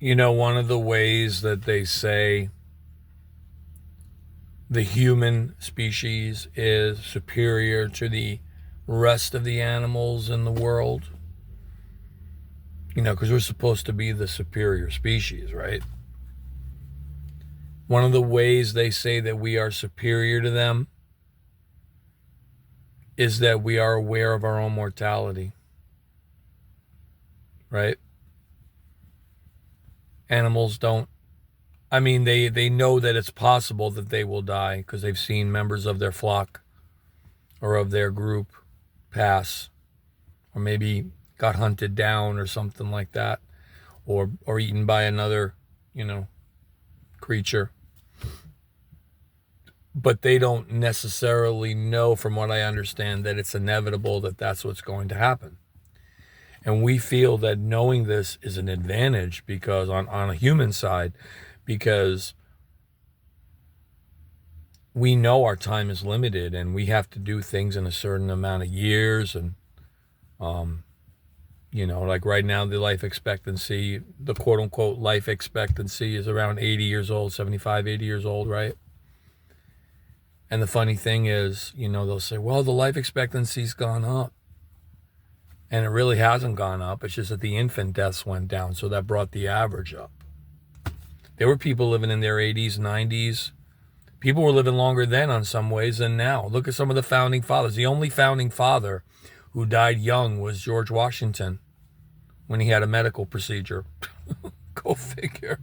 You know, one of the ways that they say the human species is superior to the rest of the animals in the world, because we're supposed to be the superior species, right? One of the ways they say that we are superior to them is that we are aware of our own mortality, right? Animals don't. I mean, they know that it's possible that they will die because they've seen members of their flock or of their group pass, or maybe got hunted down or something like that, or eaten by another, creature. But they don't necessarily know, from what I understand, that it's inevitable that that's what's going to happen. And we feel that knowing this is an advantage because on a human side, because we know our time is limited and we have to do things in a certain amount of years. And, like right now, the life expectancy, the quote unquote life expectancy is around 80 years old, 75, 80 years old, right? And the funny thing is, they'll say, well, the life expectancy's gone up. And it really hasn't gone up. It's just that the infant deaths went down. So that brought the average up. There were people living in their 80s, 90s. People were living longer then on some ways than now. Look at some of the founding fathers. The only founding father who died young was George Washington when he had a medical procedure. Go figure.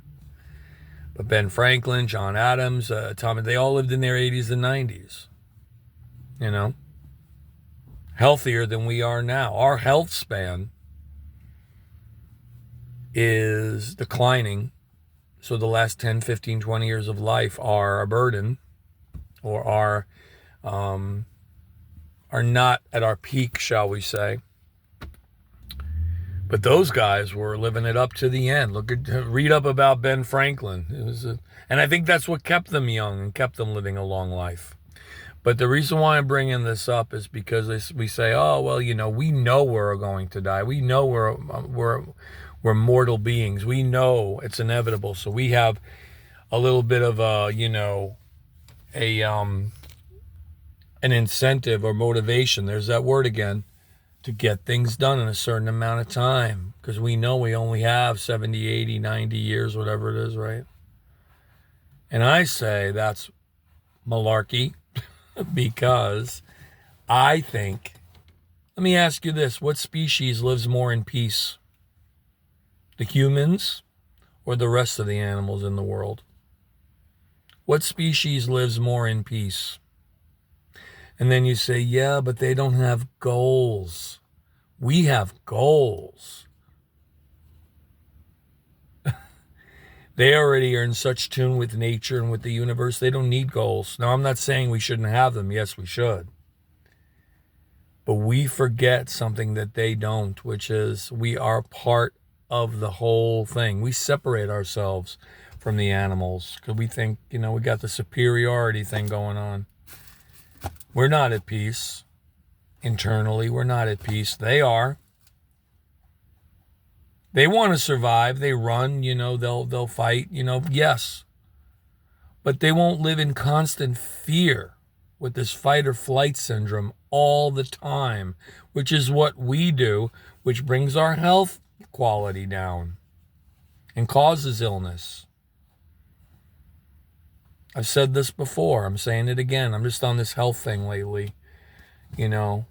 But Ben Franklin, John Adams, Thomas, they all lived in their 80s and 90s. Healthier than we are now. Our health span is declining. So the last 10, 15, 20 years of life are a burden, or are not at our peak, shall we say. But those guys were living it up to the end. Read up about Ben Franklin. And I think that's what kept them young and kept them living a long life. But the reason why I'm bringing this up is because we say, oh, well, we know we're going to die. We know we're mortal beings. We know it's inevitable. So we have a little bit of an incentive or motivation. There's that word again, to get things done in a certain amount of time, because we know we only have 70, 80, 90 years, whatever it is, right? And I say that's malarkey because I think, let me ask you this, what species lives more in peace? The humans or the rest of the animals in the world? What species lives more in peace? And then you say, yeah, but they don't have goals. We have goals. They already are in such tune with nature and with the universe, they don't need goals. Now, I'm not saying we shouldn't have them. Yes, we should. But we forget something that they don't, which is we are part of the whole thing. We separate ourselves from the animals because we think, we got the superiority thing going on. We're not at peace. Internally, we're not at peace. They are. They want to survive. They run, they'll fight, yes. But they won't live in constant fear with this fight or flight syndrome all the time, which is what we do, which brings our health quality down and causes illness. I've said this before. I'm saying it again. I'm just on this health thing lately, and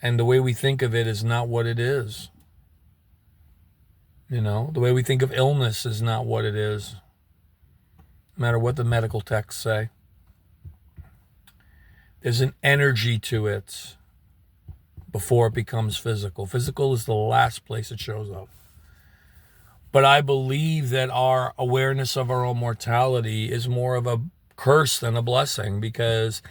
the way we think of it is not what it is. The way we think of illness is not what it is, no matter what the medical texts say. There's an energy to it before it becomes physical. Physical is the last place it shows up. But I believe that our awareness of our own mortality is more of a curse than a blessing, because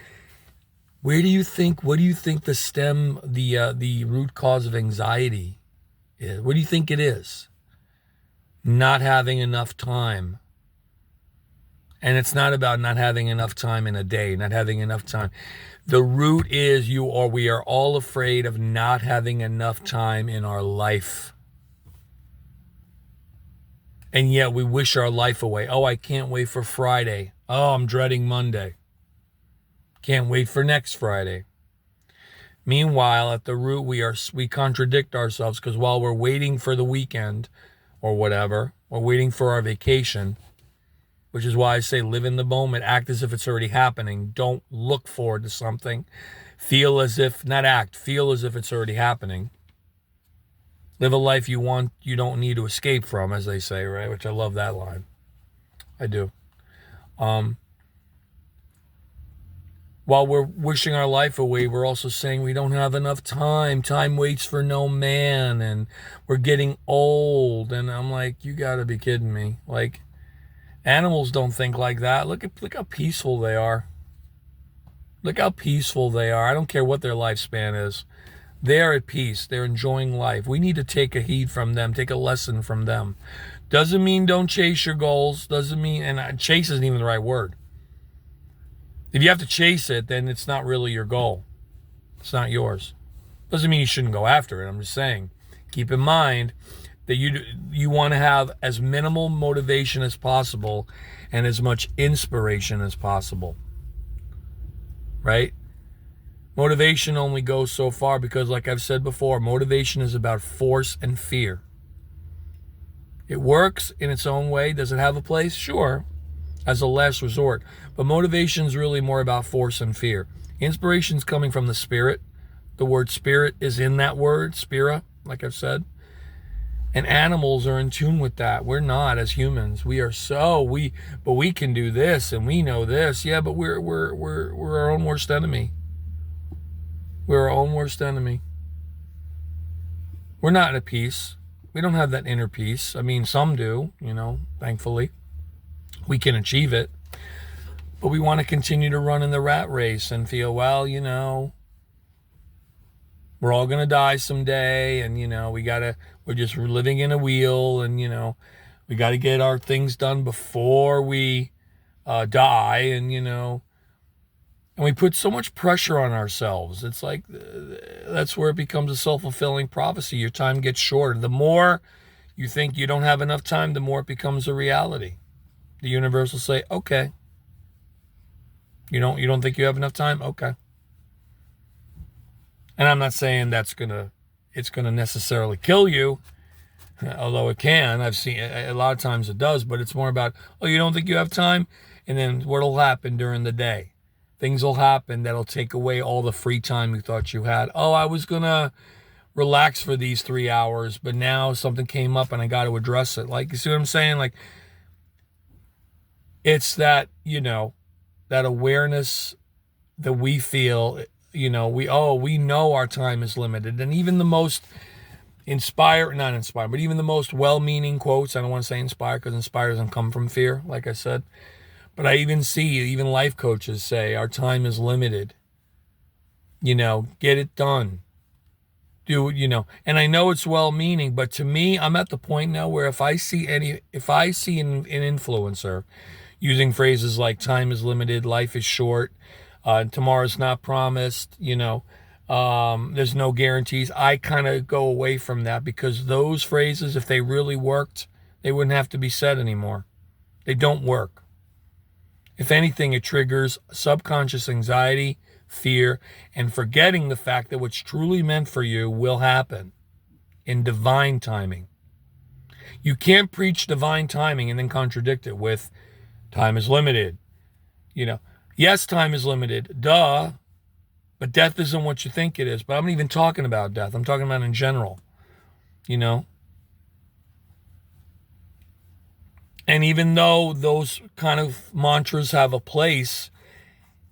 what do you think the root cause of anxiety is? What do you think it is? Not having enough time. And it's not about not having enough time in a day, not having enough time. The root is we are all afraid of not having enough time in our life. And yet we wish our life away. Oh, I can't wait for Friday. Oh, I'm dreading Monday. Can't wait for next Friday. Meanwhile, at the root, we contradict ourselves, because while we're waiting for the weekend or whatever, we're waiting for our vacation, which is why I say live in the moment, act as if it's already happening. Don't look forward to something. Feel as if, not act, feel as if it's already happening. Live a life you want, you don't need to escape from, as they say, right? Which I love that line. I do. While we're wishing our life away, we're also saying we don't have enough time. Time waits for no man, and we're getting old. And I'm like, you gotta be kidding me. Like, animals don't think like that. Look how peaceful they are. Look how peaceful they are. I don't care what their lifespan is. They're at peace. They're enjoying life. We need to take a heed from them, take a lesson from them. Doesn't mean don't chase your goals. Doesn't mean, and chase isn't even the right word. If you have to chase it, then it's not really your goal. It's not yours. Doesn't mean you shouldn't go after it. I'm just saying, keep in mind that you want to have as minimal motivation as possible and as much inspiration as possible. Right? Motivation only goes so far because, like I've said before, motivation is about force and fear. It works in its own way. Does it have a place? Sure, as a last resort. But motivation is really more about force and fear. Inspiration is coming from the spirit. The word spirit is in that word, spira, like I've said. And animals are in tune with that. We're not, as humans. We are but we can do this and we know this. Yeah, but we're our own worst enemy. We're our own worst enemy. We're not at peace. We don't have that inner peace. I mean, some do, thankfully. We can achieve it. But we want to continue to run in the rat race and feel, well, we're all going to die someday. And, we're just living in a wheel. And, we got to get our things done before we die. And, and we put so much pressure on ourselves. It's like, that's where it becomes a self-fulfilling prophecy. Your time gets shorter. The more you think you don't have enough time, the more it becomes a reality. The universe will say, okay. You don't think you have enough time? Okay. And I'm not saying it's gonna necessarily kill you, although it can. I've seen a lot of times it does, but it's more about, oh, you don't think you have time? And then what'll happen during the day? Things will happen that'll take away all the free time you thought you had. Oh, I was gonna relax for these 3 hours, but now something came up and I got to address it. Like, you see what I'm saying? Like, it's that, that awareness that we feel, we know our time is limited. And even the most not inspired, but even the most well-meaning quotes, I don't want to say inspired because inspired doesn't come from fear, like I said. But I even life coaches say our time is limited. Get it done. And I know it's well-meaning, but to me, I'm at the point now where if I see an influencer using phrases like time is limited, life is short, tomorrow's not promised, there's no guarantees, I kind of go away from that, because those phrases, if they really worked, they wouldn't have to be said anymore. They don't work. If anything, it triggers subconscious anxiety, fear, and forgetting the fact that what's truly meant for you will happen in divine timing. You can't preach divine timing and then contradict it with time is limited. Yes, time is limited. Duh. But death isn't what you think it is. But I'm not even talking about death. I'm talking about in general. And even though those kind of mantras have a place,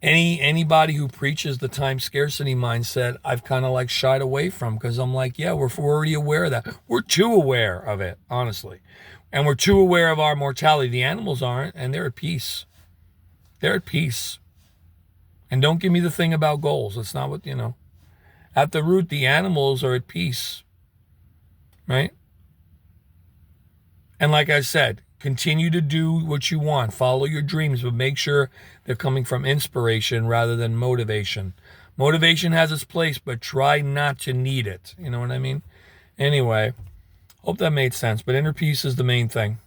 anybody who preaches the time scarcity mindset, I've kind of like shied away from, because I'm like, yeah, we're already aware of that. We're too aware of it, honestly. And we're too aware of our mortality. The animals aren't, and they're at peace. They're at peace. And don't give me the thing about goals. It's not what, At the root, the animals are at peace. Right? And like I said, continue to do what you want. Follow your dreams, but make sure they're coming from inspiration rather than motivation. Motivation has its place, but try not to need it. You know what I mean? Anyway, hope that made sense. But inner peace is the main thing.